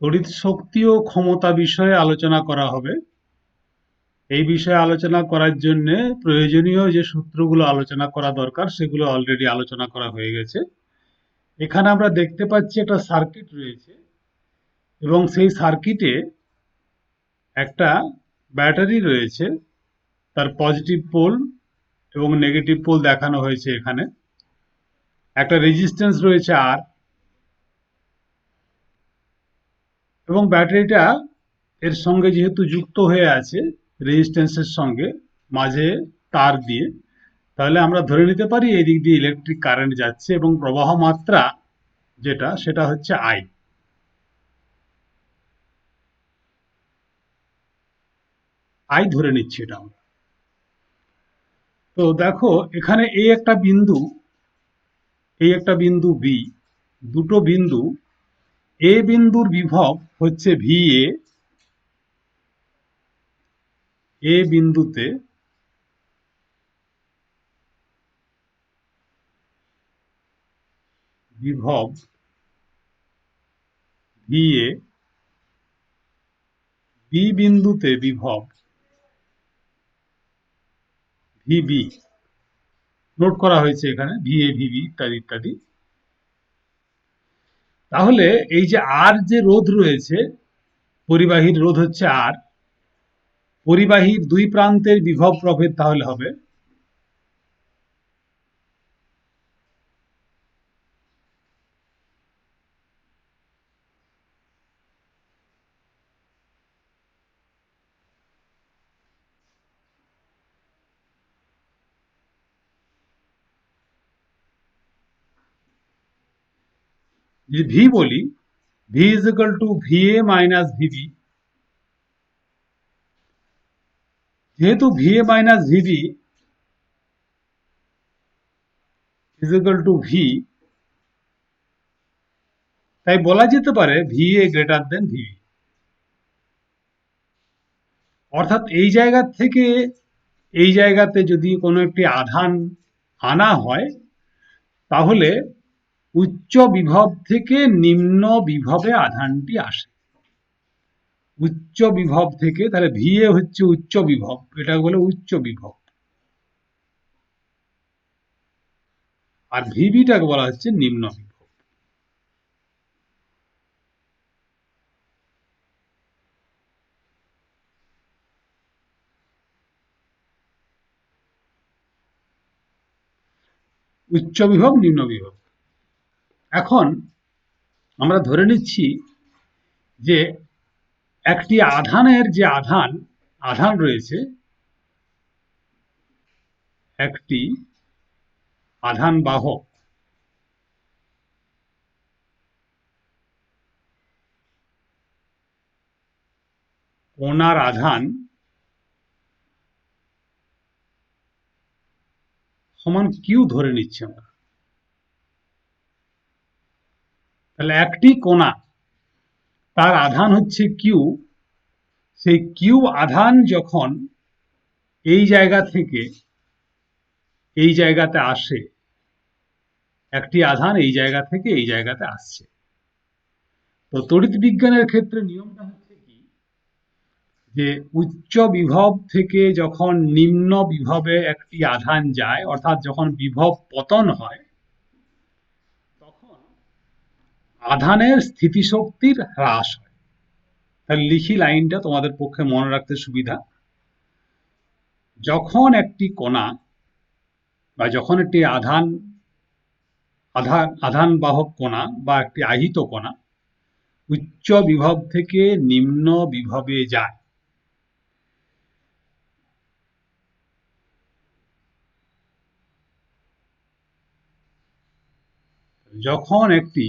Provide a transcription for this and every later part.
তড়িৎ শক্তি ও ক্ষমতা বিষয়ে আলোচনা করা হবে। এই বিষয়ে আলোচনা করার জন্য প্রয়োজনীয় যে সূত্রগুলো আলোচনা করা দরকার সেগুলো অলরেডি আলোচনা করা হয়ে গেছে। এখানে আমরা দেখতে পাচ্ছি একটা সার্কিট রয়েছে এবং সেই সার্কিটে একটা ব্যাটারি রয়েছে, তার পজিটিভ পোল এবং নেগেটিভ পোল দেখানো হয়েছে এখানে। একটা রেজিস্ট্যান্স রয়েছে আর, এবং ব্যাটারিটা এর সঙ্গে যেহেতু যুক্ত হয়ে আছে রেজিস্ট্যান্সের সঙ্গে মাঝে তার দিয়ে, তাহলে আমরা ধরে নিতে পারি এই দিক দিয়ে ইলেকট্রিক কারেন্ট যাচ্ছে এবং প্রবাহ মাত্রা যেটা সেটা হচ্ছে আই। আই ধরে নিচ্ছি এটা আমরা। তো দেখো এখানে এই একটা বিন্দু, এই একটা বিন্দু বি, দুটো বিন্দু। এ বিন্দুর বিভব হচ্ছে ভি এ, এ বিন্দুতে বিভব ভি এ, বি বিন্দুতে বিভব ভি বি। নোট করা হয়েছে এখানে ভি এ ভি বি ইত্যাদি ইত্যাদি। তাহলে এই যে আর যে রোধ রয়েছে, পরিবাহীর রোধ হচ্ছে আর, পরিবাহীর দুই প্রান্তের বিভব প্রভেদ তাহলে হবে যদি ভি বলি, V is equal to V A minus V B. যেহেতু V A minus V B is equal to V, তাই বলা যেতে পারে V A greater than V B. অর্থাৎ এই জায়গা থেকে এই জায়গাতে যদি কোনো একটি আধান আনা হয়, তাহলে উচ্চ বিভব থেকে নিম্ন বিভবে আধানটি আসে। উচ্চ বিভব থেকে, তাহলে ভি এ হচ্ছে উচ্চ বিভব, এটা বলে উচ্চ বিভব, আর ভিবিটাকে বলা হচ্ছে নিম্ন বিভব। উচ্চ বিভব নিম্ন বিভব। এখন আমরা ধরে নিচ্ছি যে একটি আধানের যে আধান আধান রয়েছে, একটি আধান বাহক কণার আধান সমান কিউ ধরে নিচ্ছি আমরা। তাহলে একটি কণা, তার আধান হচ্ছে কিউ, সেই কিউ আধান যখন এই জায়গা থেকে এই জায়গাতে আসে, একটি আধান এই জায়গা থেকে এই জায়গাতে আসছে। তো তড়িৎ বিজ্ঞানের ক্ষেত্রে নিয়মটা হচ্ছে কি, যে উচ্চ বিভব থেকে যখন নিম্ন বিভবে একটি আধান যায়, অর্থাৎ যখন বিভব পতন হয়, তখন আধানের স্থিতিশক্তির হ্রাস হয়। তাহলে লিখি লাইনটা তোমাদের পক্ষে মনে রাখতে সুবিধা। যখন একটি কণা বা যখন একটি আধান বাহক কণা বা একটি আহিত কণা উচ্চ বিভব থেকে নিম্ন বিভবে যায়, যখন একটি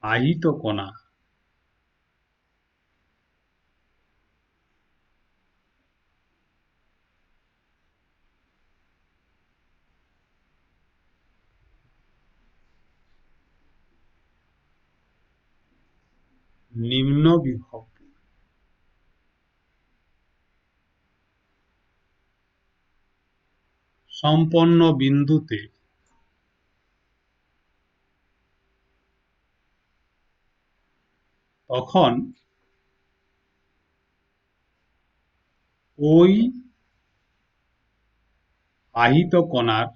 আহিত কণা নিম্ন বিভব সম্পন্ন বিন্দুতে তখন ওই আহিত কণার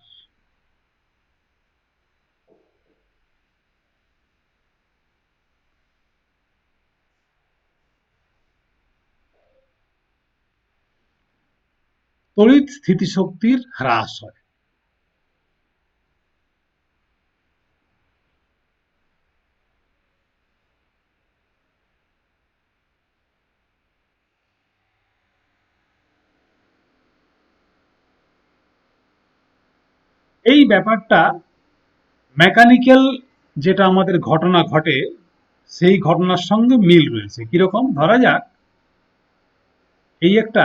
তড়িৎ স্থিতিশক্তির হ্রাস হয়। এই ব্যাপারটা মেকানিক্যাল যেটা আমাদের ঘটনা ঘটে সেই ঘটনার সঙ্গে মিল রয়েছে। কিরকম? ধরা যাক এই একটা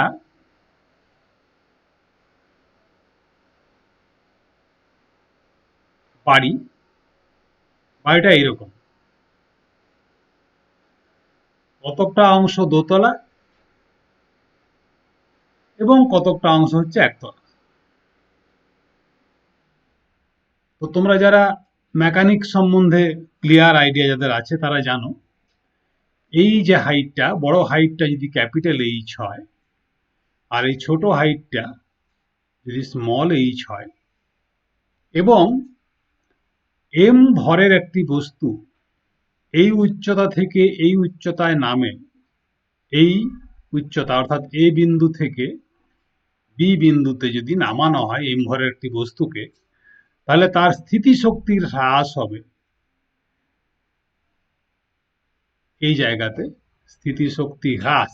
বাড়ি, বাড়িটা এইরকম, কতকটা অংশ দোতলা এবং কতকটা অংশ হচ্ছে একতলা। তো তোমরা যারা মেকানিক সম্বন্ধে ক্লিয়ার আইডিয়া যাদের আছে তারা জানো এই যে হাইটটা, বড় হাইটটা যদি ক্যাপিটাল এইচ হয় আর এই ছোট হাইটটা যদি স্মল এইচ হয় এবং এম ভরের একটি বস্তু এই উচ্চতা থেকে এই উচ্চতায় নামে, এই উচ্চতা অর্থাৎ এ বিন্দু থেকে বি বিন্দুতে যদি নামানো হয় এম ভরের একটি বস্তুকে, তাহলে তার স্থিতিশক্তির হ্রাস হবে এই জায়গাতে, স্থিতিশক্তি হ্রাস।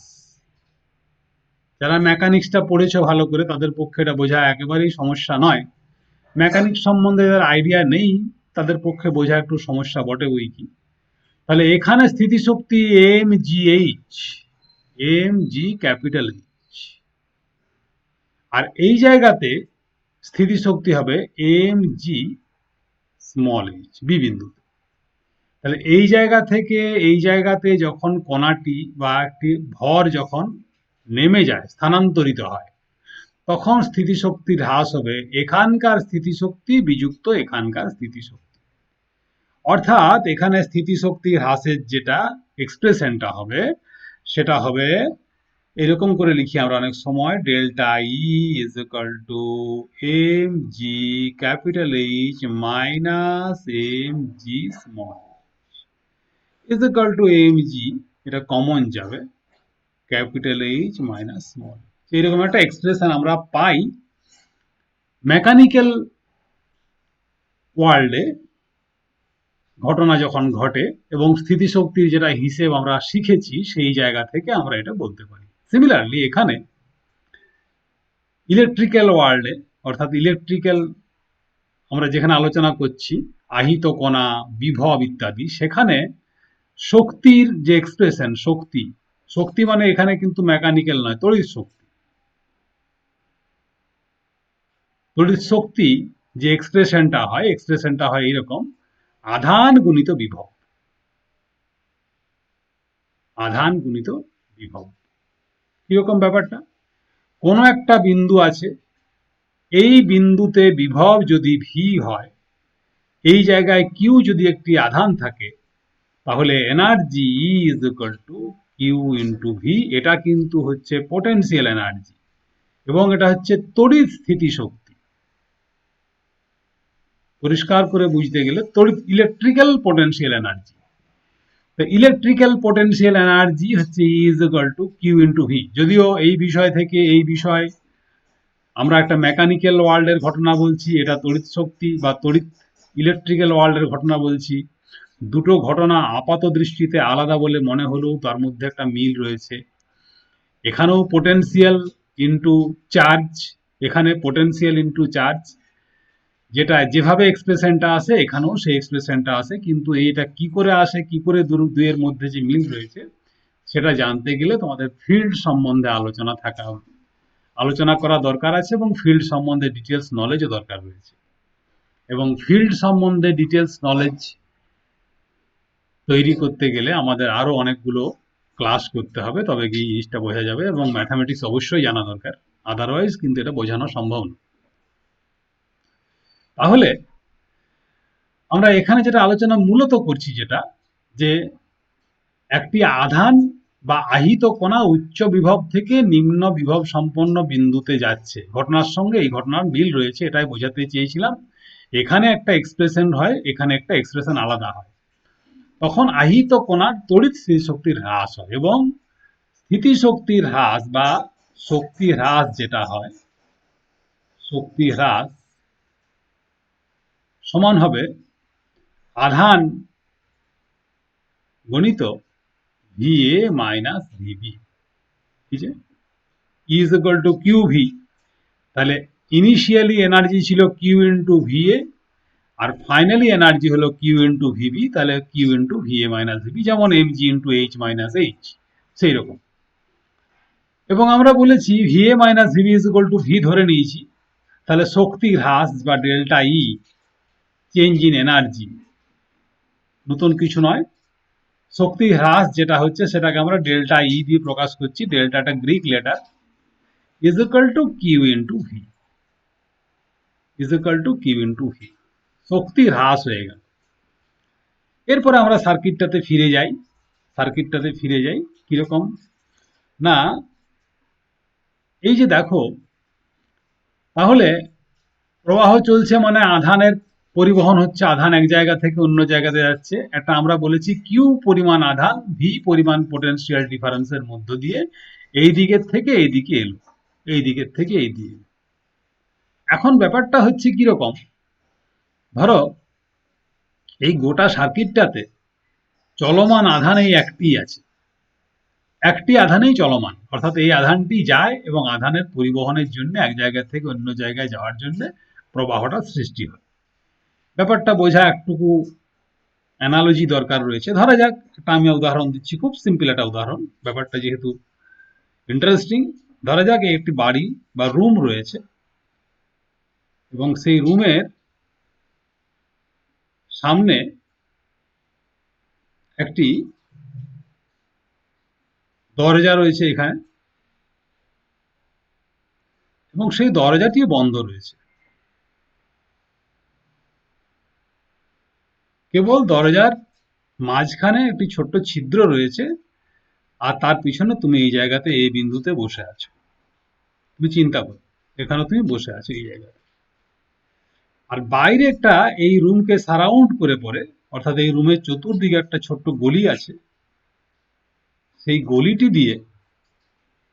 যারা মেকানিক্সটা পড়েছো ভালো করে তাদের পক্ষে এটা বোঝা একেবারেই সমস্যা নয়। মেকানিক্স সম্বন্ধে যাদের আইডিয়া নেই তাদের পক্ষে বোঝা একটু সমস্যা বটে বই কি। তাহলে এখানে স্থিতিশক্তি M G H, M G capital H, আর এই জায়গাতে স্থিতিশক্তি হবে M G small H B বিন্দুতে। তাহলে এই জায়গা থেকে এই জায়গাতে যখন কণাটি বা একটি ভর যখন নেমে যায়, স্থানান্তরিত হয়, তখন স্থিতিশক্তির হ্রাস হবে এখানকার স্থিতিশক্তি বিযুক্ত এখানকার স্থিতিশক্তি। অর্থাৎ এখানে স্থিতিশক্তি হ্রাসের যেটা এক্সপ্রেশনটা হবে সেটা হবে এরকম করে লিখি আমরা অনেক সময়, delta E is equal to M G capital H minus M G small is equal to M G, এটা কমন যাবে, ক্যাপিটাল এইচ মাইনাস স্মল। এরকম একটা এক্সপ্রেশন আমরা পাই মেকানিক্যাল ওয়ার্ল্ডে ঘটনা যখন ঘটে, এবং স্থিতিশক্তির যেটা হিসেব আমরা শিখেছি সেই জায়গা থেকে আমরা এটা বলতে পারি। সিমিলারলি এখানে ইলেকট্রিক্যাল ওয়ার্ল্ডে, অর্থাৎ ইলেকট্রিক্যাল আমরা যেখানে আলোচনা করছি আহিত কণা, বিভব ইত্যাদি, সেখানে শক্তির যে এক্সপ্রেশন, শক্তি, শক্তি মানে এখানে কিন্তু মেকানিক্যাল নয়, তড়িৎ শক্তি। তড়িৎ শক্তি যে এক্সপ্রেশনটা হয় এরকম, আধান গুণিত বিভব, আধান গুণিত বিভব। কিরকম ব্যাপারটা? কোনো একটা বিন্দু আছে, এই বিন্দুতে বিভব যদি ভি হয়, এই জায়গায় কিউ যদি একটি আধান থাকে, তাহলে energy is equal to Q into V. এটা কিন্তু হচ্ছে পোটেনশিয়াল এনার্জি এবং এটা হচ্ছে তড়িৎ স্থিতিশক্তি। পরিষ্কার করে বুঝতে গেলে তড়িৎ ইলেকট্রিক্যাল পোটেনশিয়াল এনার্জি। তো ইলেকট্রিক্যাল পোটেনশিয়াল এনার্জি হচ্ছে is equal to Q into V. যদিও এই বিষয় থেকে এই বিষয় আমরা একটা মেকানিক্যাল ওয়ার্ল্ডের ঘটনা বলছি, এটা তড়িৎ শক্তি বা তড়িৎ ইলেকট্রিক্যাল ওয়ার্ল্ডের ঘটনা বলছি, দুটো ঘটনা আপাত দৃষ্টিতে আলাদা বলে মনে হলেও তার মধ্যে একটা মিল রয়েছে। এখানেও পোটেনশিয়াল ইন্টু চার্জ, এখানে পোটেনশিয়াল ইন্টু চার্জ, যেটা যেভাবে এক্সপ্রেশনটা আসে এখানেও সেই এক্সপ্রেশনটা আসে, কিন্তু এইটা কি করে আসে, কি করে দুয়ের মধ্যে যে মিল রয়েছে সেটা জানতে গেলে তোমাদের ফিল্ড সম্বন্ধে আলোচনা করা দরকার আছে, এবং ফিল্ড সম্বন্ধে ডিটেলস নলেজও দরকার রয়েছে। এবং ফিল্ড সম্বন্ধে ডিটেলস নলেজ তৈরি করতে গেলে আমাদের আরো অনেকগুলো ক্লাস করতে হবে, তবে কি জিনিসটা বোঝা যাবে, এবং ম্যাথামেটিক্স অবশ্যই জানা দরকার, আদারওয়াইজ কিন্তু এটা বোঝানো সম্ভব না। তাহলে আমরা এখানে যেটা আলোচনা মূলত করছি, যেটা যে একটি আধান বা আহিত কণা উচ্চ বিভব থেকে নিম্ন বিভব সম্পন্ন বিন্দুতে যাচ্ছে, ঘটনার সঙ্গে এই ঘটনার মিল রয়েছে, এটাই বোঝাতে চেয়েছিলাম। এখানে একটা এক্সপ্রেশন হয়, এখানে একটা এক্সপ্রেশন আলাদা হয়। তখন আহিত কণার তড়িৎ স্থিতিশক্তির হ্রাস হয়, এবং স্থিতিশক্তির হ্রাস বা শক্তি হ্রাস যেটা হয়, শক্তি হ্রাস সমান হবে আধান গণিত VA মাইনাস VB, ঠিক আছে, ইজ ইকুয়াল টু QV। তাহলে ইনিশিয়ালি এনার্জি ছিল Q ইন্টু VA, আর ফাইনালি এনার্জি হলো Q ইন্টু VB, তাহলে Q into VA minus VB, যেমন mg into H minus H, সেই রকম। এবং আমরা বলেছি VA minus VB is equal two V ধরে নিয়েছি, তাহলে শক্তি হ্রাস বা delta E, change in energy, নতুন কিছু নয়, শক্তি হ্রাস যেটা হচ্ছে সেটাকে আমরা ডেল্টা ই দিয়ে প্রকাশ করছি, ডেল্টাটা Greek letter, is equal to Q into V, is equal to Q into V, শক্তি হ্রাস হয়ে গেল। এরপরে আমরা সার্কিটটাতে ফিরে যাই, সার্কিটটাতে ফিরে যাই কিরকম না, এই যে দেখো, তাহলে প্রবাহ চলছে মানে আধানের পরিবহন হচ্ছে, আধান এক জায়গা থেকে অন্য জায়গাতে যাচ্ছে, একটা আমরা বলেছি কিউ পরিমাণ আধান ভি পরিমাণ পোটেনশিয়াল ডিফারেন্সের মধ্য দিয়ে এই দিকের থেকে এই দিকে এলো, এই দিকের থেকে এই দিকে। এখন ব্যাপারটা হচ্ছে কিরকম, ধরো এই গোটা সার্কিটটাতে চলমান আধান এই একটি আছে, একটি আধানেই চলমান, অর্থাৎ এই আধানটি যায় এবং আধানের পরিবহনের জন্য এক জায়গা থেকে অন্য জায়গায় যাওয়ার জন্য প্রবাহটা সৃষ্টি হয়। ব্যাপারটা বোঝা একটুকু অ্যানালজি দরকার রয়েছে। ধরা যাক একটা আমি উদাহরণ দিচ্ছি, খুব সিম্পল একটা উদাহরণ, ব্যাপারটা যেহেতু ইন্টারেস্টিং। ধরা যাক একটি বাড়ি বা রুম রয়েছে, এবং সেই রুমের সামনে একটি দরজা রয়েছে এখানে, এবং সেই দরজাটি বন্ধ রয়েছে, কেবল দরজার মাঝখানে একটি ছোট্ট ছিদ্র রয়েছে, আর তার পিছনে তুমি এই জায়গাতে এই বিন্দুতে বসে আছো। তুমি চিন্তা করো, এখানে তুমি বসে আছো এই জায়গাতে, আর বাইরে একটা এই রুমকে সারাউন্ড করে পড়ে, অর্থাৎ এই রুমের চতুর্দিকে একটা ছোট্ট গলি আছে, সেই গলিটি দিয়ে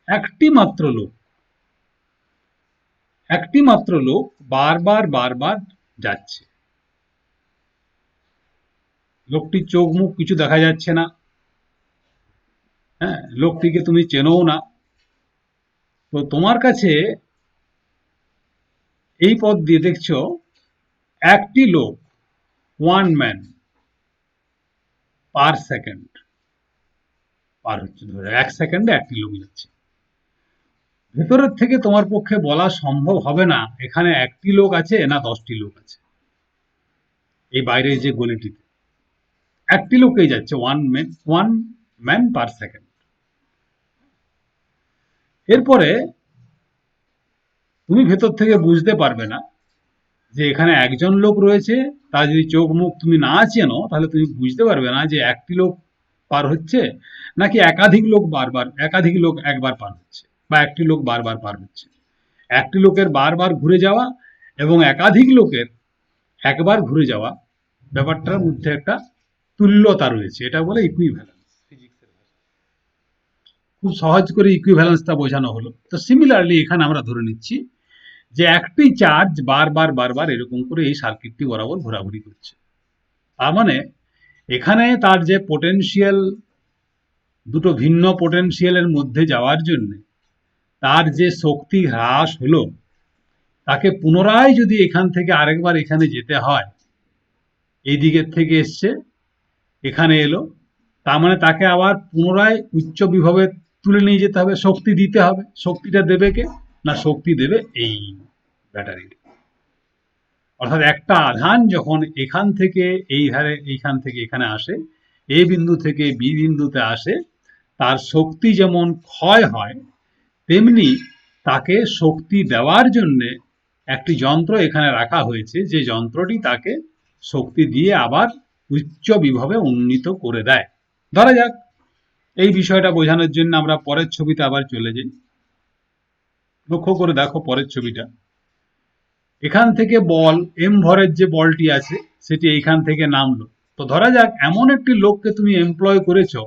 একটি মাত্র লোক বারবার বারবার যাচ্ছে। লোকটির চোখ মুখ কিছু দেখা যাচ্ছে না, হ্যাঁ, লোকটিকে তুমি চেনোও না, তো তোমার কাছে এই পথ দিয়ে দেখছো একটি লোক, ওয়ান ম্যান পার সেকেন্ড পার হচ্ছে, ধরে এক সেকেন্ডে একটি লোক যাচ্ছে। ভেতরের থেকে তোমার পক্ষে বলা সম্ভব হবে না এখানে একটি লোক আছে না 10টি লোক আছে। এই বাইরের যে গলিটিতে একটি লোকই যাচ্ছে, ওয়ান ম্যান পার সেকেন্ড। এরপরে তুমি ভেতর থেকে বুঝতে পারবে না যে এখানে একজন লোক রয়েছে, তার যদি চোখ মুখ তুমি না চেনো তাহলে তুমি বুঝতে পারবে না যে একটি লোক পার হচ্ছে নাকি একাধিক লোক একবার পার হচ্ছে, বা একটি লোক বারবার পার হচ্ছে। একটি লোকের বারবার ঘুরে যাওয়া এবং একাধিক লোকের একবার ঘুরে যাওয়া, ব্যাপারটার মধ্যে একটা তুল্যতা রয়েছে, এটা বলে ইকুইভ্যালেন্স। খুব সহজ করে ইকুইভ্যালেন্সটা বোঝানো হলো। তো সিমিলারলি এখানে আমরা ধরে নিচ্ছি যে একটি চার্জ বারবার বারবার এরকম করে এই সার্কিটটি বরাবর ঘোরাঘুরি করছে, তার মানে এখানে তার যে পোটেনশিয়াল, দুটো ভিন্ন পোটেনশিয়ালের মধ্যে যাওয়ার জন্য তার যে শক্তি হ্রাস হলো, তাকে পুনরায় যদি এখান থেকে আরেকবার এখানে যেতে হয়, এই দিকের থেকে এসছে এখানে এলো, তার মানে তাকে আবার পুনরায় উচ্চ বিভবে তুলে নিয়ে যেতে হবে, শক্তি দিতে হবে। শক্তিটা দেবে কে না, শক্তি দেবে এই ব্যাটারি। অর্থাৎ একটা আধান যখন এখান থেকে এইখান থেকে এখানে আসে, এ বিন্দু থেকে বি বিন্দুতে আসে, তার শক্তি যেমন ক্ষয় হয়, তেমনি তাকে শক্তি দেওয়ার জন্যে একটি যন্ত্র এখানে রাখা হয়েছে, যে যন্ত্রটি তাকে শক্তি দিয়ে আবার উচ্চ বিভবে উন্নীত করে দেয়। ধরা যাক, এই বিষয়টা বোঝানোর জন্য আমরা পরের ছবিতে আবার চলে যাই। লক্ষ্য করে দেখো পরের ছবিটা। এখান থেকে বল এম ভরের যে বলটি আছে সেটি এইখান থেকে নামলো। তো ধরা যাক এমন একটি লোককে তুমি এমপ্লয় করেছো,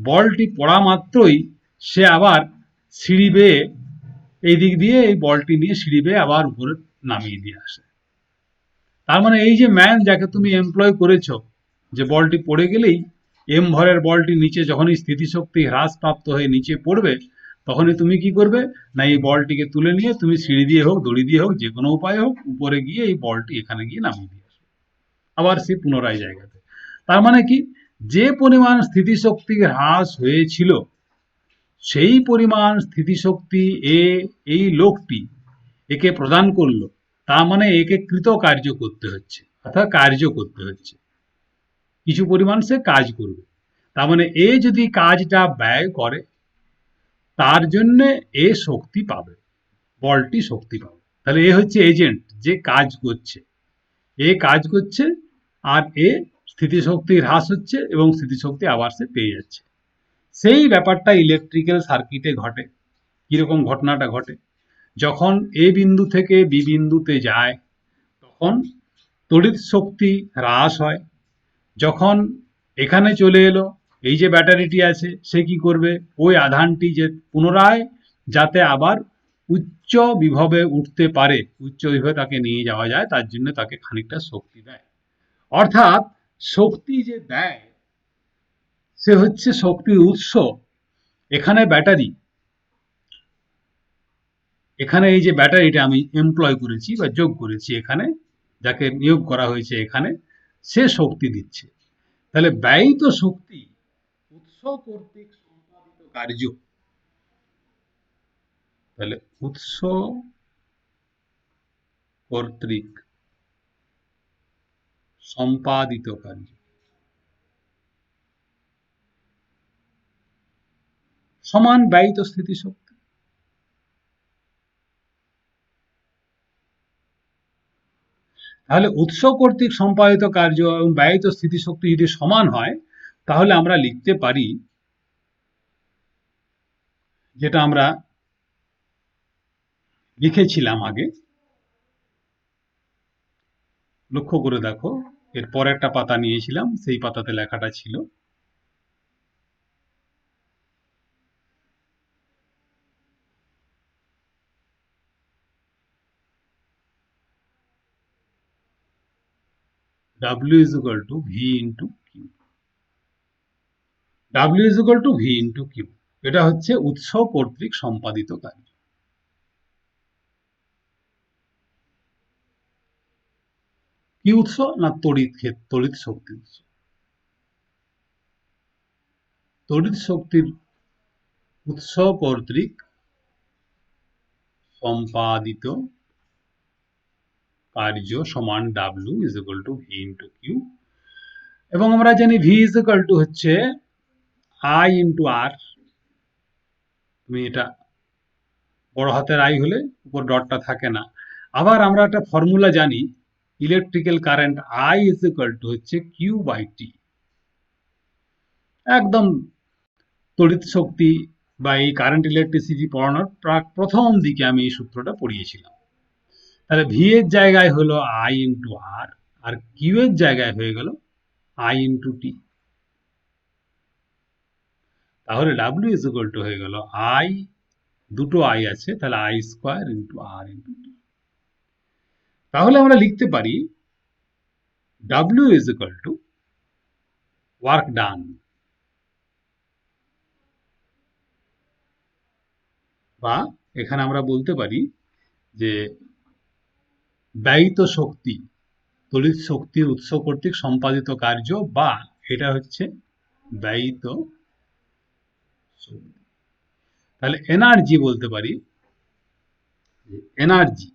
বলটি পড়া মাত্রই সে আবার সিঁড়ি বেয়ে এই দিক দিয়ে এই বলটি নিয়ে সিঁড়ি বেয়ে আবার উপরে নামিয়ে দিয়ে আসে। তার মানে এই যে ম্যান যাকে তুমি এমপ্লয় করেছো, যে বলটি পড়ে গেলেই এম ভরের বলটি নিচে যখনই স্থিতিশক্তি হ্রাস প্রাপ্ত হয়ে নিচে পড়বে, তখনই তুমি কি করবে না এই বলটিকে তুলে নিয়ে তুমি সিঁড়ি দিয়ে হোক দড়ি দিয়ে হোক যে কোনো উপায় হোক উপরে গিয়ে এই বলটি এখানে গিয়ে নামিয়ে দিয়ে আসবে, আবার সে পুনরায় জায়গাতে। তার মানে কি, যে পরিমাণ স্থিতিশক্তি হ্রাস হয়েছিল সেই পরিমাণ স্থিতিশক্তি এই লোকটি একে প্রদান করলো, তার মানে একে কৃতকার্য করতে হচ্ছে, অর্থাৎ কার্য করতে হচ্ছে, কিছু পরিমাণ সে কাজ করবে। তার মানে এ যদি কাজটা ব্যয় করে, তার জন্য এ শক্তি পাবে, বলটি শক্তি পাবে। তাহলে এ হচ্ছে এজেন্ট যে কাজ করছে, এ কাজ করছে আর এ স্থিতিশক্তি হ্রাস হচ্ছে এবং স্থিতিশক্তি আবার সে পেয়ে যাচ্ছে। সেই ব্যাপারটা ইলেকট্রিক্যাল সার্কিটে ঘটে। কিরকম ঘটনাটা ঘটে, যখন এ বিন্দু থেকে বি বিন্দুতে যায় তখন তড়িৎ শক্তি হ্রাস হয়। যখন এখানে চলে এলো, এই যে ব্যাটারিটি আছে সে কি করবে, ওই আধানটি যে পুনরায় যাতে আবার উচ্চ বিভবে উঠতে পারে, উচ্চ বিভবে তাকে নিয়ে যাওয়া যায়, তার জন্য তাকে খানিকটা শক্তি দেয়। অর্থাৎ শক্তি যে দেয় সে হচ্ছে শক্তির উৎস। এখানে ব্যাটারি, এখানে এই যে ব্যাটারিটা আমি এমপ্লয় করেছি বা যোগ করেছি এখানে, যাকে নিয়োগ করা হয়েছে এখানে, সে শক্তি দিচ্ছে। তাহলে ব্যয়িত শক্তি উৎস কর্তৃক সম্পাদিত কার্য। তাহলে উৎস কর্তৃক সম্পাদিত কার্য সমান ব্যয়িত স্থিতিশক্তি। তাহলে উৎস কর্তৃক সম্পাদিত কার্য এবং ব্যয়িত স্থিতিশক্তি যদি সমান হয়, তাহলে আমরা লিখতে পারি, যেটা আমরা লিখেছিলাম আগে, লক্ষ্য করে দেখো এর পর একটা পাতা নিয়েছিলাম, সেই পাতাতে লেখাটা ছিল W is equal to V into Q। W is equal to V into Q, এটা হচ্ছে উৎস কর্তৃক সম্পাদিত কার্য। কি উৎস না তড়িৎ শক্তি উৎস। তড়িৎ শক্তির উৎস কর্তৃক সম্পাদিত কার্য সমান W is equal to V into Q। এবং আমরা জানি V is equal to হচ্ছে I into R। তুমি এটা বড় হাতের আই হলে উপর ডটটা থাকে না। আবার আমরা একটা ফর্মুলা জানি, electrical current I is equal to হচ্ছে Q by T। একদম তড়িৎ শক্তি বা এই কারেন্ট ইলেকট্রিসিটি পড়ানোর প্রথম দিকে আমি এই সূত্রটা পড়িয়েছিলাম। তাহলে ভি এর জায়গায় হলো আই ইন্টু আর, আর কিউ এর জায়গায় হয়ে গেল আই ইন্টু টি। তাহলে ডাব্লিউ ইজ ইকুয়াল টু হয়ে গেল আই, দুটো আই আছে তাহলে I square into R into T. তাহলে আমরা লিখতে পারি W is equal to work done, বা এখানে আমরা বলতে পারি যে ব্যয়িত শক্তি, তড়িৎ শক্তির উৎস কর্তৃক সম্পাদিত কার্য, বা এটা হচ্ছে ব্যয়িত শক্তি। তাহলে এনার্জি বলতে পারি, energy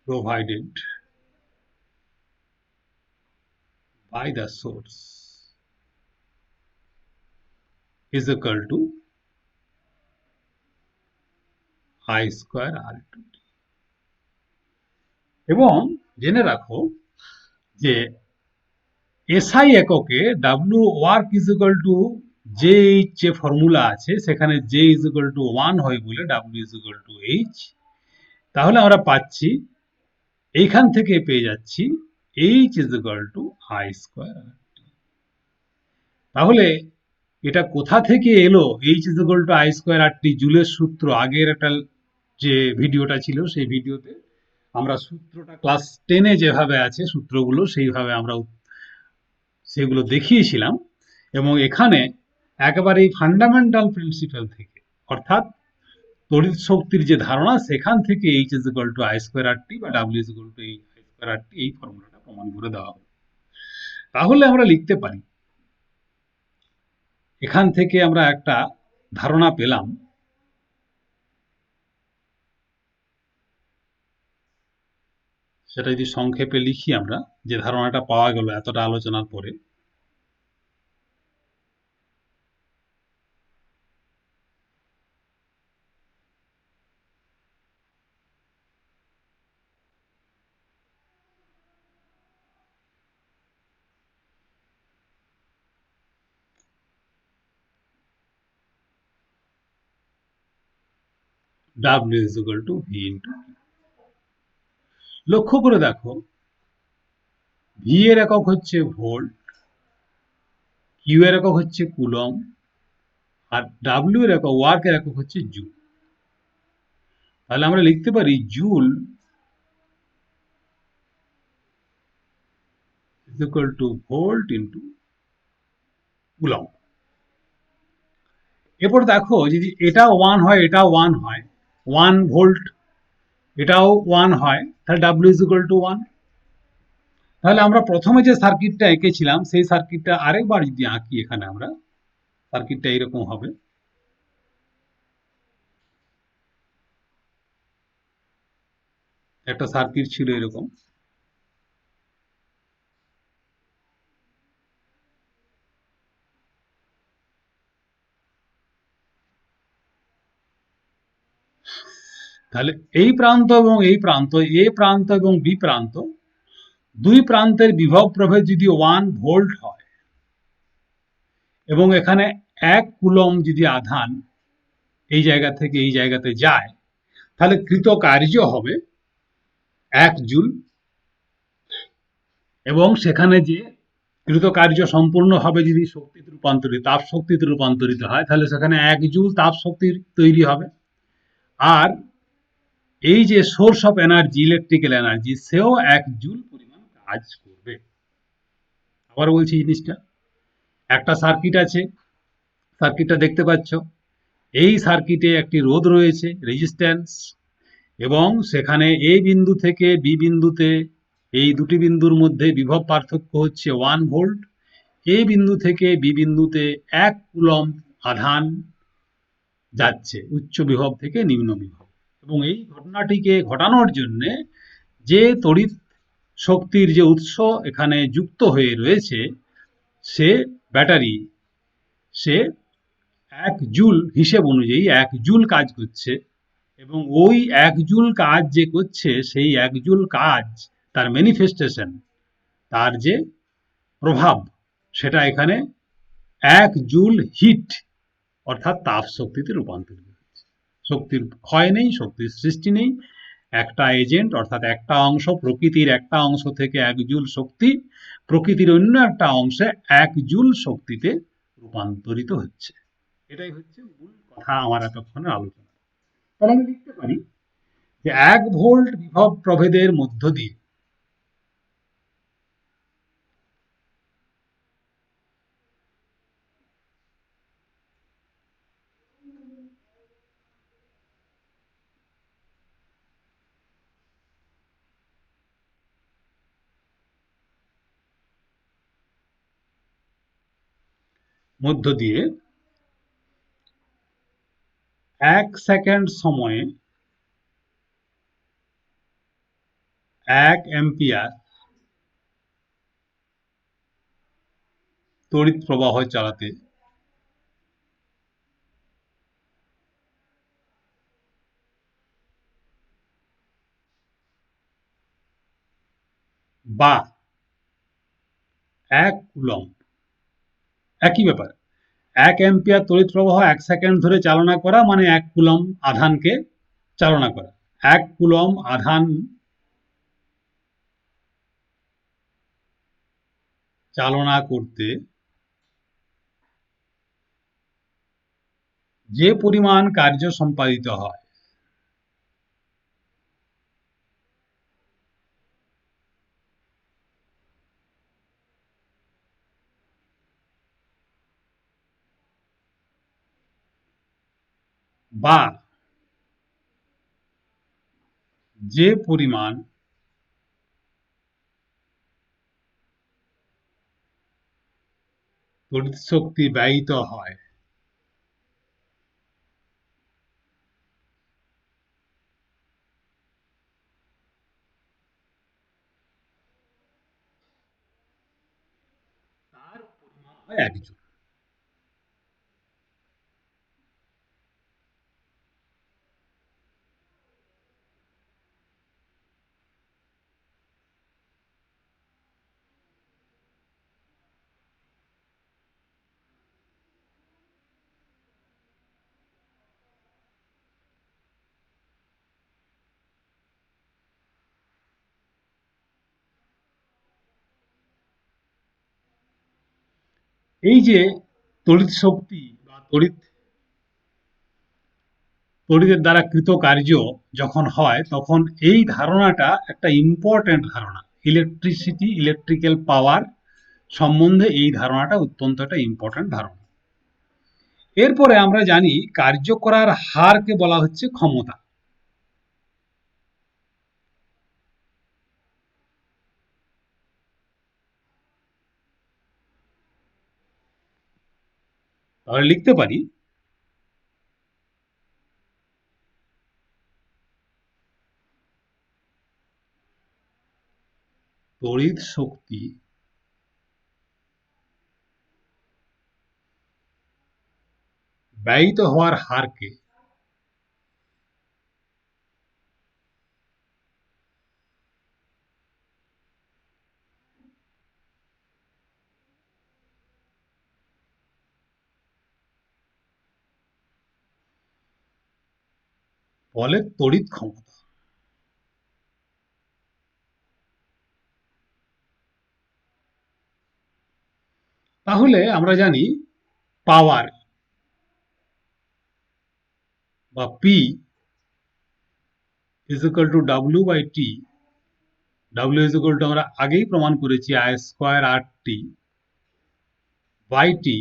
provided by the source is equal to I square R t. এবং জেনে রাখো যে এসআই এককে W work is equal to J H যে ফর্মুলা আছে সেখানে জে ইজ ইকুয়াল টু 1 হয় বলে W is equal to H. তাহলে আমরা পাচ্ছি এইখান থেকে পেয়ে যাচ্ছি H is equal to I square. তাহলে এটা কোথা থেকে এলো H is equal to I square R টি? জুলের সূত্র আগের একটা যে ভিডিওটা ছিল সেই ভিডিওতে আমরা সূত্রটা ক্লাস 10-এ যেভাবে আছে সূত্রগুলো সেইভাবে আমরা সেগুলো দেখিয়েছিলাম। এবং এখানে একেবারে ফান্ডামেন্টাল প্রিন্সিপাল থেকে অর্থাৎ তড়িৎ শক্তির যে ধারণা সেখান থেকে H is equal to I square R T বা W is equal to I square R T এই ফর্মুলাটা প্রমাণ করে দেওয়া হবে। তাহলে আমরা লিখতে পারি, এখান থেকে আমরা একটা ধারণা পেলাম, সেটা যদি সংক্ষেপে লিখি আমরা, যে ধারণাটা পাওয়া গেল এতটা আলোচনার পরে। W is equal two V into. লক্ষ্য করে দেখো, ভি এর একক হচ্ছে ভোল্ট, কিউ এর একক হচ্ছে কুলম, আর ডাব্লিউ এর একক ওয়ার্কের একক হচ্ছে জুল। তাহলে আমরা লিখতে পারি joule is equal two volt into coulomb. এরপর দেখো যদি এটা 1 হয় এটাও 1 হয়, 1 ভোল্ট এটাও 1 হয়, তাহলে ডাব্লিউ ইজ ইকুয়াল টু 1। তাহলে আমরা প্রথমে যে সার্কিটটা এঁকেছিলাম সেই সার্কিটটা আরেকবার যদি আঁকি, এখানে আমরা সার্কিটটা এরকম হবে। একটা সার্কিট ছিল এরকম, তাহলে এই প্রান্ত এবং এই প্রান্ত, এ প্রান্ত এবং বি প্রান্ত, দুই প্রান্তের বিভব প্রভেদ যদি 1 ভোল্ট হয় এবং এখানে 1 কুলম যদি আধান এই জায়গা থেকে এই জায়গাতে যায়, তাহলে কৃত কার্য হবে 1 জুল। এবং সেখানে যে কৃত কার্য সম্পূর্ণভাবে যদি শক্তিতে রূপান্তরিত, তাপ শক্তিতে রূপান্তরিত হয়, তাহলে সেখানে 1 জুল তাপ শক্তির তৈরি হবে। আর এই যে source of energy, electrical energy, সেও 1 জুল পরিমাণ কাজ করবে। আবার বলছি জিনিসটা, একটা সার্কিট আছে, সার্কিটটা দেখতে পাচ্ছ, এই সার্কিটে একটি রোধ রয়েছে, রেজিস্ট্যান্স, এবং সেখানে এ বিন্দু থেকে বি বিন্দুতে, এই দুটি বিন্দুর মধ্যে বিভব পার্থক্য হচ্ছে 1 ভোল্ট। এ বিন্দু থেকে বি বিন্দুতে 1 কুলম আধান যাচ্ছে উচ্চ বিভব থেকে নিম্ন বিভব। এবং এই ঘটনাটিকে ঘটানোর জন্য যে তড়িৎ শক্তির যে উৎস এখানে যুক্ত হয়ে রয়েছে, সে ব্যাটারি, সে 1 জুল হিসেব অনুযায়ী 1 জুল কাজ করছে। এবং ওই 1 জুল কাজ যে করছে, সেই 1 জুল কাজ, তার ম্যানিফেস্টেশন, তার যে প্রভাব, সেটা এখানে 1 জুল হিট অর্থাৎ তাপ শক্তিতে রূপান্তরিত হচ্ছে। শক্তির ক্ষয় নেই, শক্তির সৃষ্টি নেই, একটা এজেন্ট অর্থাৎ একটা অংশ, প্রকৃতির একটা অংশ থেকে 1 জুল শক্তি প্রকৃতির অন্য একটা অংশে 1 জুল শক্তিতে রূপান্তরিত হচ্ছে। এটাই হচ্ছে মূল কথা আমার এতক্ষণের আলোচনা। তাহলে আমি লিখতে পারি যে 1 ভোল্ট বিভব প্রভেদের মধ্য দিয়ে মধ্য দিয়ে 1 সেকেন্ড সময়ে 1 অ্যাম্পিয়ার তড়িৎ প্রবাহ চালাতে বা 1 কুলম্ব, একই ব্যাপার। 1 অ্যাম্পিয়ার তড়িৎ প্রবাহ 1 সেকেন্ড ধরে চালনা করা মানে 1 কুলম্ব আধানকে চালনা করা। 1 কুলম্ব আধান চালনা করতে যে পরিমাণ কার্য সম্পাদিত হয় বা যে পরিমাণ তড়িৎ শক্তি ব্যয়িত হয় তার পরিমাণ হয় 1 জুল। এই যে তড়িৎ শক্তি বা তড়িতের দ্বারা কৃত কার্য যখন হয় তখন এই ধারণাটা একটা ইম্পর্ট্যান্ট ধারণা। ইলেকট্রিসিটি, ইলেকট্রিক্যাল পাওয়ার সম্বন্ধে এই ধারণাটা অত্যন্ত একটা ইম্পর্ট্যান্ট ধারণা। এরপরে আমরা জানি কার্য করার হারকে বলা হচ্ছে ক্ষমতা। তাহলে লিখতে পারি তড়িৎ শক্তি ব্যয়িত হওয়ার হারকে বলে তড়িৎ ক্ষমতা। তাহলে আমরা জানি পাওয়ার বা P is equal to W by T. W is equal to আমরা আগেই প্রমাণ করেছি I square R T by T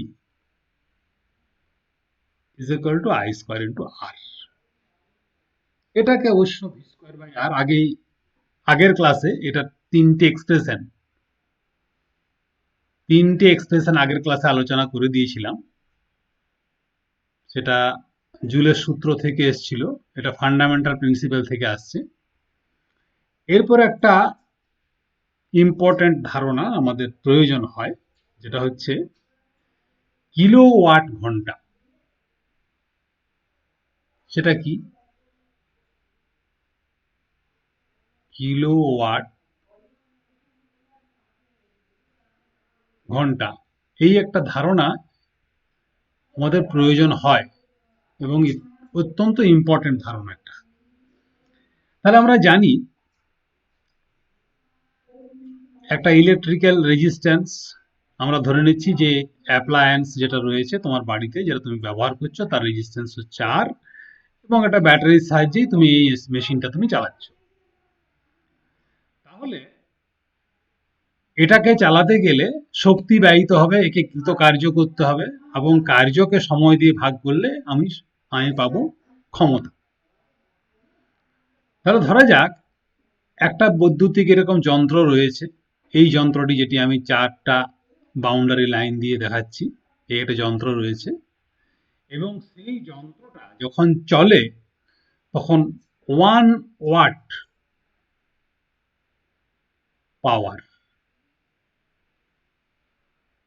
is equal to I square into R. এটাকে অবশ্য ভি স্কোয়ার বাই আর আগের ক্লাসে এটা তিনটে এক্সপ্রেশন আগের ক্লাসে আলোচনা করে দিয়েছিলাম। সেটা জুলের সূত্র থেকে এসছিল, এটা ফান্ডামেন্টাল প্রিন্সিপাল থেকে আসছে। এরপর একটা ইম্পর্ট্যান্ট ধারণা আমাদের প্রয়োজন হয়, যেটা হচ্ছে কিলোওয়াট ঘন্টা। সেটা কি? কিলোওয়াট ঘন্টা, এই একটা ধারণা আমাদের প্রয়োজন হয় এবং অত্যন্ত ইম্পর্টেন্ট ধারণা একটা। তাহলে আমরা জানি একটা ইলেকট্রিক্যাল রেজিস্ট্যান্স, আমরা ধরে নিচ্ছি যে অ্যাপ্লায়েন্স যেটা রয়েছে তোমার বাড়িতে, যেটা তুমি ব্যবহার করছো, তার রেজিস্ট্যান্স হচ্ছে আর, এবং একটা ব্যাটারির সাহায্যেই তুমি এই মেশিনটা তুমি চালাচ্ছ। তাহলে এটাকে চালাতে গেলে শক্তি ব্যয়িত হবে, একে কৃত কার্য করতে হবে, এবং কার্যকে সময় দিয়ে ভাগ করলে আমি পাবো ক্ষমতা। তাহলে ধরা যাক একটা বৈদ্যুতিক এরকম যন্ত্র রয়েছে। এই যন্ত্রটি, যেটি আমি 4টা বাউন্ডারি লাইন দিয়ে দেখাচ্ছি, এই একটা যন্ত্র রয়েছে, এবং সেই যন্ত্রটা যখন চলে তখন 1 ওয়াট পাওয়ার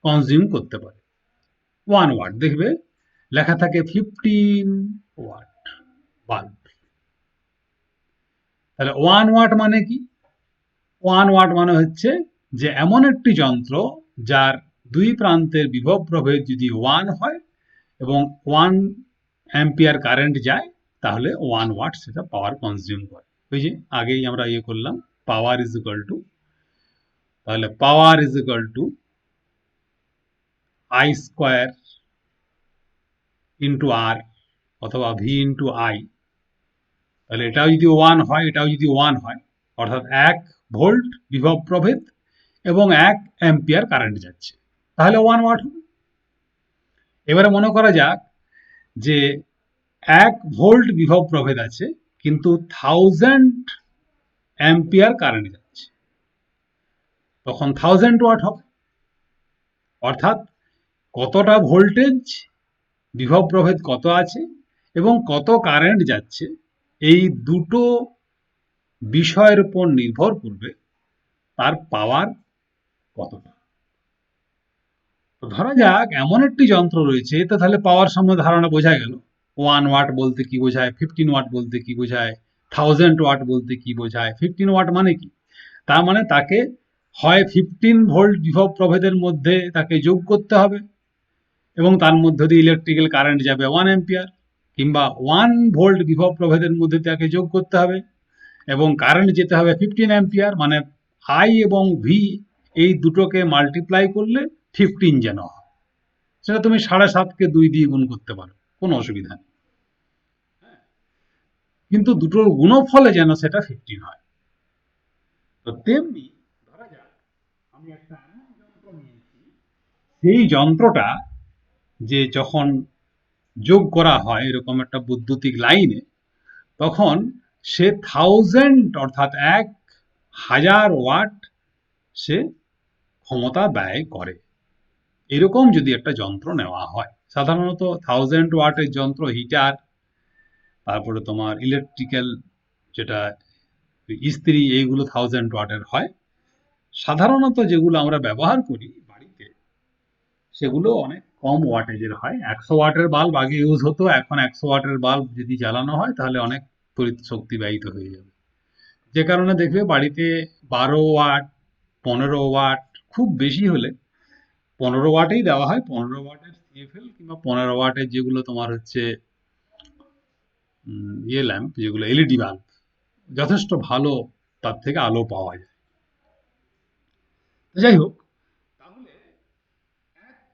কনজিউম করতে পারে। 1 ওয়াট, দেখবে লেখা থাকে 15 ওয়াট বাল্ব। তাহলে 1 ওয়াট মানে কি? 1 ওয়াট মানে হচ্ছে যে এমন একটি যন্ত্র যার দুই প্রান্তের বিভব প্রভেদ যদি 1 হয় এবং 1 অ্যাম্পিয়ার কারেন্ট যায়, তাহলে 1 ওয়াট সেটা পাওয়ার কনজিউম করে। ওই যে আগেই আমরা ইয়ে করলাম, পাওয়ার ইজ ইকুয়াল টু, তাহলে power is equal to I square into R অথবা ভি ইন্টু আই। তাহলে এটাও যদি 1 হয়, এটাও যদি 1 হয়, অর্থাৎ 1 ভোল্ট বিভব প্রভেদ এবং 1 অ্যাম্পিয়ার কারেন্ট যাচ্ছে, তাহলে 1 ওয়াট হবে। এবারে মনে করা যাক যে 1 ভোল্ট বিভব প্রভেদ আছে কিন্তু 1000 অ্যাম্পিয়ার কারেন্ট যাচ্ছে, তখন 1000 ওয়াট হবে। অর্থাৎ কতটা ভোল্টেজ বিভব প্রভেদ কত আছে এবং কত কারেন্ট যাচ্ছে, এই দুটো বিষয়ের উপর নির্ভর করবে তার পাওয়ার কতটা। তো ধরা যাক এমন একটি যন্ত্র রয়েছে, তো তাহলে পাওয়ার সম্বন্ধে ধারণা বোঝা গেল। 1 ওয়াট বলতে কি বোঝায়, 15 ওয়াট বলতে কি বোঝায়, 1000 ওয়াট বলতে কি বোঝায়। 15 ওয়াট মানে কি? তার মানে তাকে হয় 15 ভোল্ট বিভব প্রভেদের মধ্যে তাকে যোগ করতে হবে এবং তার মধ্যে দিয়ে ইলেকট্রিক্যাল কারেন্ট যাবে 1 অ্যাম্পিয়ার, কিংবা 1 ভোল্ট বিভব প্রভেদের মধ্যে তাকে যোগ করতে হবে এবং কারেন্ট যেতে হবে 15 অ্যাম্পিয়ার, মানে আই এবং ভি এই দুটোকে মাল্টিপ্লাই করলে 15 যেন হয়। সেটা তুমি 7.5-কে 2 দিয়ে গুণ করতে পারো, কোনো অসুবিধা নেই, কিন্তু দুটোর গুণফলে যেন সেটা 15 হয়। তো তেমনি ধরা যাক আমি একটা এমন যন্ত্র নিয়েছি, সেই যন্ত্রটা যে যখন যোগ করা হয় এরকম একটা বৈদ্যুতিক লাইনে, তখন সে 1000 অর্থাৎ 1000 ওয়াট সে ক্ষমতা ব্যয় করে। এরকম যদি একটা যন্ত্র নেওয়া হয়, সাধারণত 1000 ওয়াটের যন্ত্র, হিটার, তারপরে তোমার ইলেকট্রিক্যাল যেটা ইস্ত্রি, এইগুলো 1000 ওয়াটের হয়। সাধারণত যেগুলো আমরা ব্যবহার করি বাড়িতে সেগুলো অনেক কম ওয়াটেজের হয়। 100 ওয়াটের বাল্ব আগে ইউজ হতো, এখন 100 ওয়াটের বাল্ব যদি জ্বালানো হয় তাহলে অনেক তড়িৎ শক্তি ব্যয়িত হয়ে যাবে। যে কারণে দেখবে বাড়িতে 12 ওয়াট, 15 ওয়াট, খুব বেশি হলে 15 ওয়াটেই দেওয়া হয়। 15 ওয়াটের সিএফএল কিংবা 15 ওয়াটের যেগুলো তোমার হচ্ছে ইয়ে ল্যাম্প, যেগুলো এলইডি বাল্ব, যথেষ্ট ভালো তার থেকে আলো পাওয়া যায়। যাই হোক, তাহলে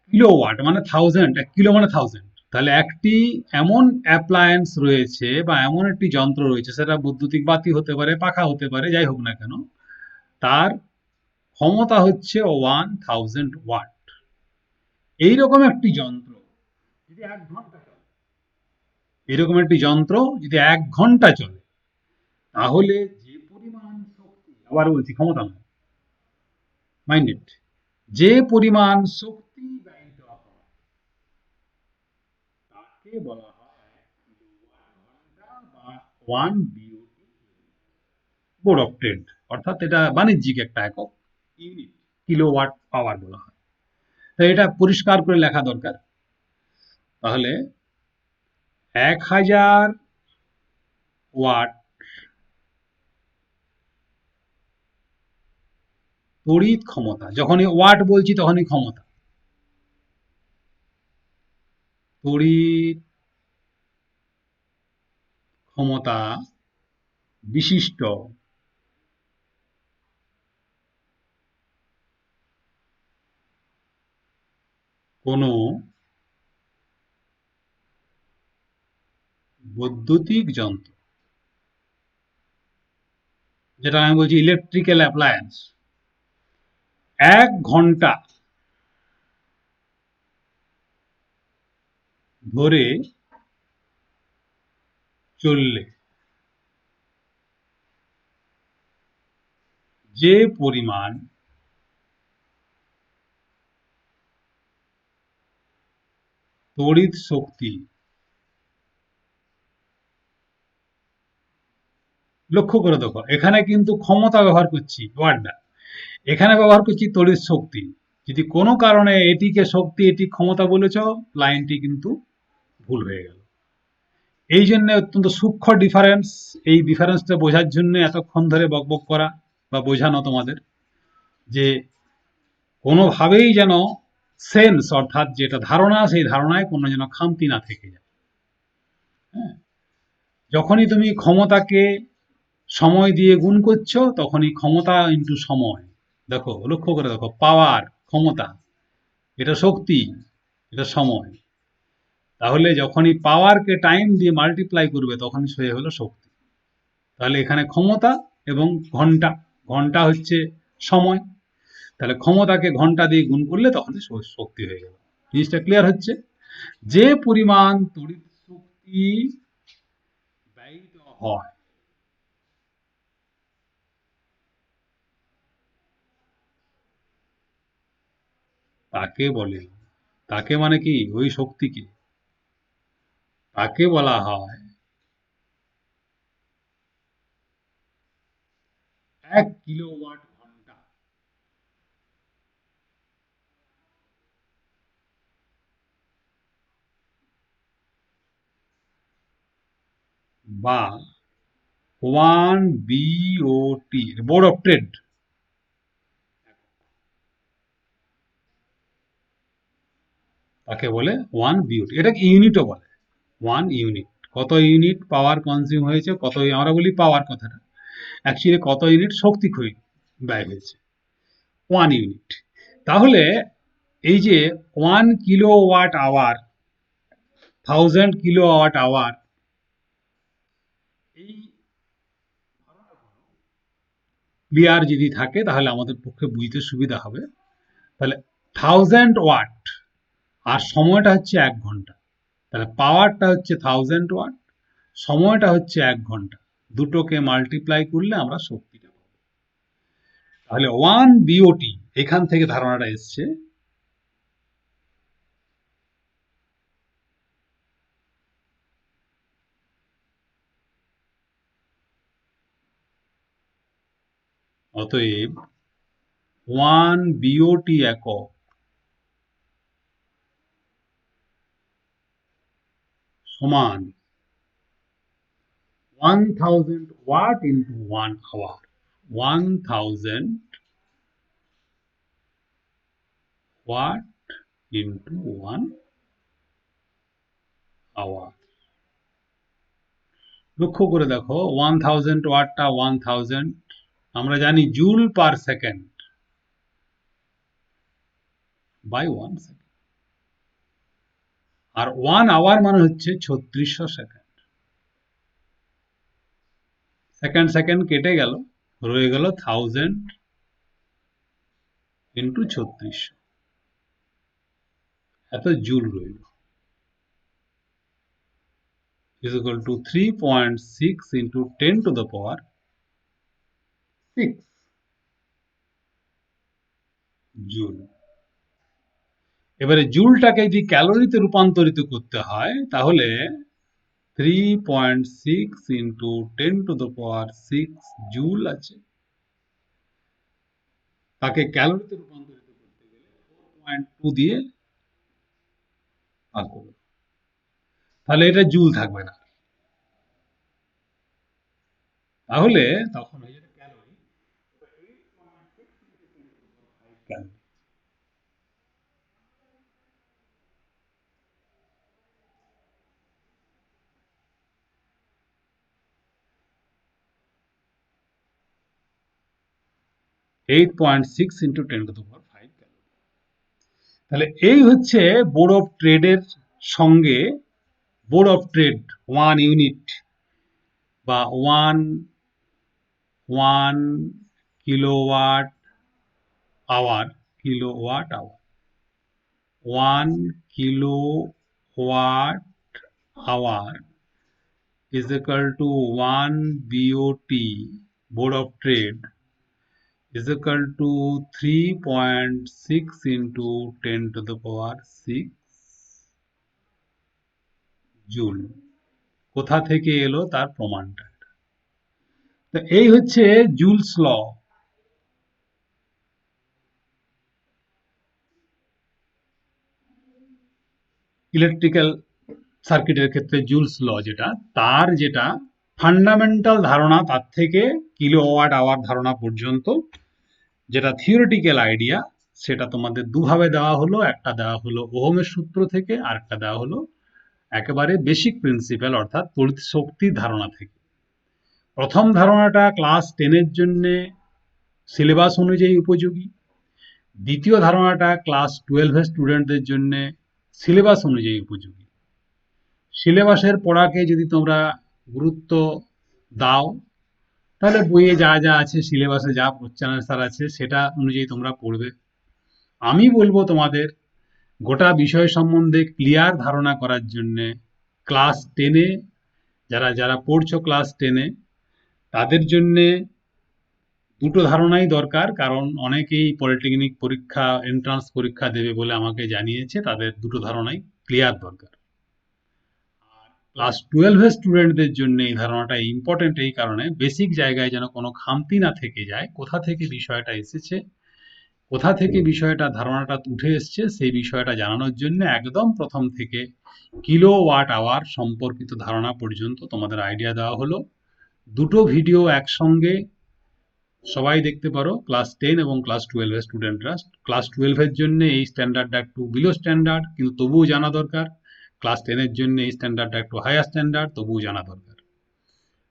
কিলো ওয়াট মানে 1000, 1 কিলো মানে 1000। তাহলে একটি এমন অ্যাপ্লায়েন্স রয়েছে বা এমন একটি যন্ত্র রয়েছে, সেটা বৈদ্যুতিক বাতি হতে পারে, পাখা হতে পারে, যাই হোক না কেন, তার ক্ষমতা হচ্ছে 1000 ওয়াট। এইরকম একটি যন্ত্র যদি 1 ঘন্টা চলে, এরকম একটি যন্ত্র যদি 1 ঘন্টা চলে, তাহলে যে পরিমাণ শক্তি, আবার বলছি ক্ষমতা নয়, মাইন্ডেড, যে পরিমাণ শক্তি ব্যয়িত হয় তাকে বলা হয় কিলোওয়াট ঘন্টা বা 1 বিওটি, বোর্ড অফ ট্রেড, অর্থাৎ এটা বাণিজ্যিক একটা একক, ইউনিট, কিলোওয়াট আওয়ার বলা হয়। তাই এটা পরিষ্কার করে লেখা দরকার। তাহলে 1000 ওয়াট তড়িৎ ক্ষমতা, যখনই ওয়াট বলছি তখনই ক্ষমতা, তড়িৎ ক্ষমতা বিশিষ্ট কোনো বৈদ্যুতিক যন্ত্র, যেটা আমি বলছি ইলেকট্রিক্যাল অ্যাপ্লায়েন্স, 1 ঘন্টা ধরে চললে যে পরিমাণ তড়িৎ শক্তি, লক্ষ্য করে দেখো এখানে কিন্তু ক্ষমতা ব্যবহার করছি ওয়াট না, এখানে ব্যবহার করছি তড়িৎ শক্তি। যদি কোনো কারণে এটিকে শক্তি এটি ক্ষমতা বলেছ, লাইনটি কিন্তু ভুল হয়ে গেল। এই জন্য অত্যন্ত সূক্ষ্ম ডিফারেন্স, এই ডিফারেন্সটা বোঝার জন্য এতক্ষণ ধরে বকবক করা। বা বোঝানো তোমাদের যে কোনোভাবেই যেন সেন্স অর্থাৎ যেটা ধারণা, সেই ধারণায় কোনো যেন খামতি না থেকে যায়। হ্যাঁ, যখনই তুমি ক্ষমতাকে সময় দিয়ে গুণ করছো, তখনই ক্ষমতা ইন্টু সময়। দেখো, লক্ষ্য করে দেখো, পাওয়ার, ক্ষমতা, এটা শক্তি, এটা সময়। তাহলে যখনই পাওয়ারকে টাইম দিয়ে মাল্টিপ্লাই করবে, তখনই সে হলো শক্তি। তাহলে এখানে ক্ষমতা এবং ঘন্টা, ঘন্টা হচ্ছে সময়, তাহলে ক্ষমতাকে ঘন্টা দিয়ে গুণ করলে তখনই শক্তি হয়ে গেল। জিনিসটা ক্লিয়ার হচ্ছে? যে পরিমাণ তড়িৎ শক্তি ব্যয়িত হয়, তাকে বলে, তাকে মানে কি, ওই শক্তিকে, তাকে বলা হয় 1 কিলোওয়াট ঘন্টা, বা 1 BOT, বোর্ড অফ ট্রেড, তাকে বলে 1 BOT। এটাকে ইউনিটও বলে, 1 ইউনিট। কত ইউনিট পাওয়ার কনজিউম হয়েছে, কত, আমরা বলি পাওয়ার কথাটা, অ্যাকচুয়ালি কত ইউনিট শক্তি ব্যয় হয়েছে, 1 ইউনিট। তাহলে এই যে 1 কিলোওয়াট আওয়ার, 1000 কিলোওয়াট আওয়ার, এই ক্লিয়ার যদি থাকে তাহলে আমাদের পক্ষে বুঝতে সুবিধা হবে। তাহলে 1000 ওয়াট, আর সময়টা হচ্ছে 1 ঘন্টা। তাহলে পাওয়ারটা হচ্ছে 1000 ওয়াট, সময়টা হচ্ছে 1 ঘন্টা। দুটোকে মাল্টিপ্লাই করলে আমরা শক্তিটা পাবো। তাহলে 1 BOT, এখান থেকে ধারণাটা এসছে। অতএব 1 BOT একক সমান 1000 watt into 1 hour. 1000 watt into 1 hour. লক্ষ্য করে দেখো, 1000 ওয়াটটা 1000, আমরা জানি joule per second by 1 second. আর 1 আওয়ার মানে হচ্ছে 3600 সেকেন্ড। সেকেন্ড সেকেন্ড কেটে গেল, রয়ে গেল 1000 ইন্টু 3600, এত জুল রইল, is equal to 3.6 into 10 to the power 6 joule. এবারে জুলটাকে যদি ক্যালোরিতে রূপান্তরিত করতে হয়, তাহলে 3.6 into 10 to the power 6 joule আছে, তাকে ক্যালোরিতে রূপান্তরিত করতে গেলে 4.2 দিয়ে ভাগ করবে, তাহলে এটা জুল থাকবে না, তাহলে তখন হয়ে যাবে calorie. 8.6 into 10 to the power 5 calorie. তাহলে এই হচ্ছে বোর্ড অফ ট্রেডের সঙ্গে, বোর্ড অফ ট্রেড 1 ইউনিট বা one kilowatt hour, kilowatt hour, 1 kilowatt hour is equal to 1 BOT, Board of Trade, is equal to 3.6 into 10 to the power 6 joule. কোথা থেকে এলো তার প্রমাণটা। তো এই হচ্ছে জুলস ল। ইলেকট্রিক্যাল সার্কিটের ক্ষেত্রে জুলস ল যেটা, তার যেটা ফান্ডামেন্টাল ধারণা তার থেকে কিলোওয়াট আওয়ার ধারণা পর্যন্ত যেটা থিওরিটিক্যাল আইডিয়া, সেটা তোমাদের দুভাবে দেওয়া হলো। একটা দেওয়া হলো ওহমের সূত্র থেকে, আর একটা দেওয়া হলো একেবারে বেসিক প্রিন্সিপাল অর্থাৎ তড়িৎ শক্তির ধারণা থেকে। প্রথম ধারণাটা ক্লাস 10-এর জন্য সিলেবাস অনুযায়ী উপযোগী। দ্বিতীয় ধারণাটা ক্লাস 12-এর স্টুডেন্টদের জন্য সিলেবাস অনুযায়ী উপযোগী। সিলেবাসের পড়াকে যদি তোমরা গুরুত্ব দাও, তাহলে বইয়ে যা যা আছে, সিলেবাসে যা কোশ্চেন আনসার আছে, সেটা অনুযায়ী তোমরা পড়বে। আমি বলবো তোমাদের গোটা বিষয় সম্বন্ধে ক্লিয়ার ধারণা করার জন্য ক্লাস 10-এ যারা যারা পড়ছো ক্লাস 10-এ, তাদের জন্যে দুটো ধারণাই দরকার। কারণ অনেকেই পলিটেকনিক পরীক্ষা, এন্ট্রান্স পরীক্ষা দেবে বলে আমাকে জানিয়েছে, তাদের দুটো ধারণাই ক্লিয়ার দরকার। ক্লাস 12-এর স্টুডেন্টদের জন্য এই ধারণাটা ইম্পর্টেন্ট এই কারণে, বেসিক জায়গায় যেন কোনো খামতি না থেকে যায়, কোথা থেকে বিষয়টা এসেছে, কোথা থেকে বিষয়টা ধারণাটা উঠে এসছে, সেই বিষয়টা জানানোর জন্য একদম প্রথম থেকে কিলোওয়াট আওয়ার সম্পর্কিত ধারণা পর্যন্ত তোমাদের আইডিয়া দেওয়া হলো। দুটো ভিডিও একসঙ্গে সবাই দেখতে পারো, ক্লাস 10 এবং ক্লাস 12-এর স্টুডেন্টরা। ক্লাস 12-এর জন্য এই স্ট্যান্ডার্ডটা একটু বিলো স্ট্যান্ডার্ড, কিন্তু তবুও জানা দরকার। ক্লাস 10-এর জন্য এই স্ট্যান্ডার্ডটা একটু হায়ার স্ট্যান্ডার্ড, তবুও জানা দরকার।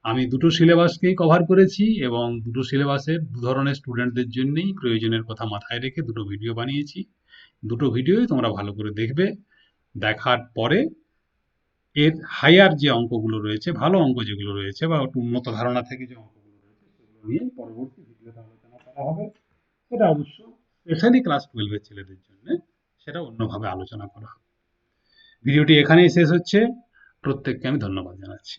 আমি দুটো সিলেবাসকেই কভার করেছি এবং দুটো সিলেবাসের দু ধরনের স্টুডেন্টদের জন্যই প্রয়োজনের কথা মাথায় রেখে দুটো ভিডিও বানিয়েছি। দুটো ভিডিওই তোমরা ভালো করে দেখবে। দেখার পরে এর হায়ার যে অঙ্কগুলো রয়েছে, ভালো অঙ্ক যেগুলো রয়েছে, বা একটু উন্নত ধারণা থেকে যে অঙ্কগুলো রয়েছে, সেগুলো নিয়ে পরবর্তী ভিডিওতে আলোচনা করা হবে। সেটা অবশ্য স্পেশালি ক্লাস 12-এর ছেলেদের জন্য সেটা অন্যভাবে আলোচনা করা হবে। ভিডিওটি এখানেই শেষ হচ্ছে। প্রত্যেককে আমি ধন্যবাদ জানাচ্ছি।